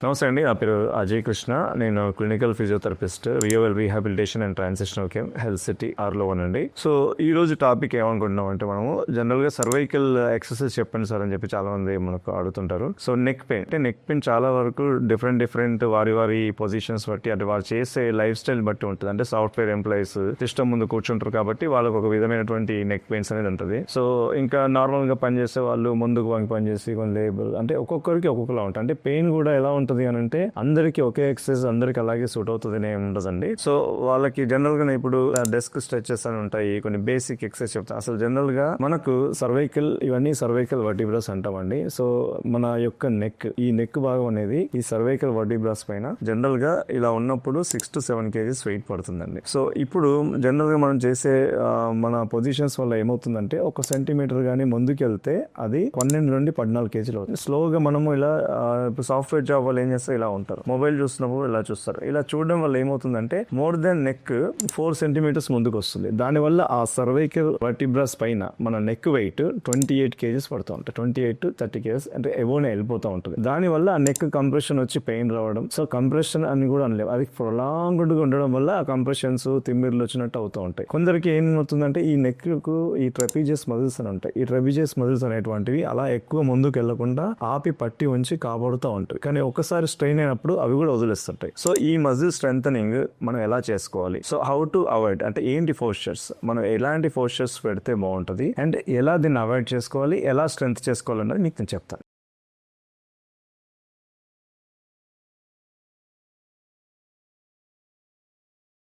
నమస్తే అండి. నా పేరు అజయ్ కృష్ణ. నేను clinical physiotherapist, VOL rehabilitation and transitional care, health city ఆర్లో అండి. సో ఈ రోజు టాపిక్ ఏమనుకుంటున్నాం అంటే, మనము జనరల్ గా సర్వైకల్ ఎక్సర్సైజ్ చెప్పండి సార్ అని చెప్పి చాలా మంది మనకు అడుగుతుంటారు. సో నెక్ పెయిన్ అంటే, నెక్ పెయిన్ చాలా వరకు డిఫరెంట్ వారి పొజిషన్స్ బట్టి, అంటే వారు చేసే లైఫ్ స్టైల్ బట్టి ఉంటుంది. అంటే సాఫ్ట్వేర్ ఎంప్లాయీస్ సిస్టమ్ ముందు కూర్చుంటారు కాబట్టి వాళ్ళకు ఒక విధమైనటువంటి నెక్ పెయిన్స్ అనేది ఉంటుంది. సో ఇంకా నార్మల్ గా పనిచేసే వాళ్ళు ముందుకు వంగి పనిచేసి కొన్ని లేబుల్ అంటే ఒక్కొక్కరికి ఒక్కొక్కలా ఉంటుంది. అంటే పెయిన్ కూడా ఎలా ఉంటుంది అని అంటే, అందరికి ఒకే ఎక్సర్సైజ్ అందరికి అలాగే సూట్ అవుతుంది అని ఉండదండి. సో వాళ్ళకి జనరల్ గా ఇప్పుడు డెస్క్ స్ట్రెచెస్ అని ఉంటాయి, కొన్ని బేసిక్ ఎక్సర్సైజ్ చెప్తాను. అసలు జనరల్ గా మనకు సర్వైకల్, ఇవన్నీ సర్వైకల్ వర్టిబ్రాస్ అంటామండి. సో మన యొక్క ఈ నెక్ భాగం అనేది ఈ సర్వైకల్ వర్టిబ్రాస్ పైన జనరల్ గా ఇలా ఉన్నప్పుడు 6 to 7 kgs వెయిట్ పడుతుందండి. సో ఇప్పుడు జనరల్ గా మనం చేసే మన పొజిషన్స్ వల్ల ఏమవుతుందంటే, 1 సెంటీమీటర్ గానీ ముందుకు వెళ్తే అది 12 నుండి 14 kgs అవుతుంది. స్లోగా మనము ఇలా సాఫ్ట్వేర్ జాబ్ వాళ్ళు ఏం చేస్తారు, ఇలా ఉంటారు, మొబైల్ చూస్తున్నప్పుడు ఇలా చూస్తారు. ఇలా చూడడం వల్ల ఏమవుతుందంటే, మోర్ దెన్ నెక్ 4 సెంటీమీటర్స్ ముందుకు వస్తుంది. దానివల్ల ఆ సర్వైకల్ వర్టిబ్రాస్ పైన మన నెక్ వెయిట్ 28 kgs పడుతూ ఉంటాయి. 28 to 30 kgs అంటే ఎబోనే వెళ్ళిపోతూ ఉంటుంది. దానివల్ల ఆ నెక్ కంప్రెషన్ వచ్చి పెయిన్ రావడం. సో కంప్రెషన్ అని కూడా అనలేము, అది ప్రొలాంగ్డ్ గా ఉండడం వల్ల ఆ కంప్రెషన్స్, తిమ్మిర్లు వచ్చినట్టు అవుతూ ఉంటాయి. కొందరికి ఏమవుతుందంటే, ఈ నెక్ కు ఈ ట్రెపీజియస్ మజిల్స్ అని ఉంటాయి. ఈ ట్రెపీజియస్ మజిల్స్ అనేటువంటివి అలా ఎక్కువ ముందుకు వెళ్లకుండా ఆపి పట్టి ఉంచి కాపాడుతూ ఉంటాయి. కానీ ఒకసారి స్ట్రెయిన్ అయినప్పుడు అవి కూడా వదిలేస్తుంటాయి. సో ఈ మజిల్ స్ట్రెంథనింగ్ మనం ఎలా చేసుకోవాలి, సో హౌ టు అవాయిడ్ అంటే ఏంటి పోస్చర్స్, మనం ఎలాంటి పోస్చర్స్ పెడితే బాగుంటుంది, అండ్ ఎలా దీన్ని అవాయిడ్ చేసుకోవాలి, ఎలా స్ట్రెంత్ చేసుకోవాలన్నది మీకు నేను చెప్తాను.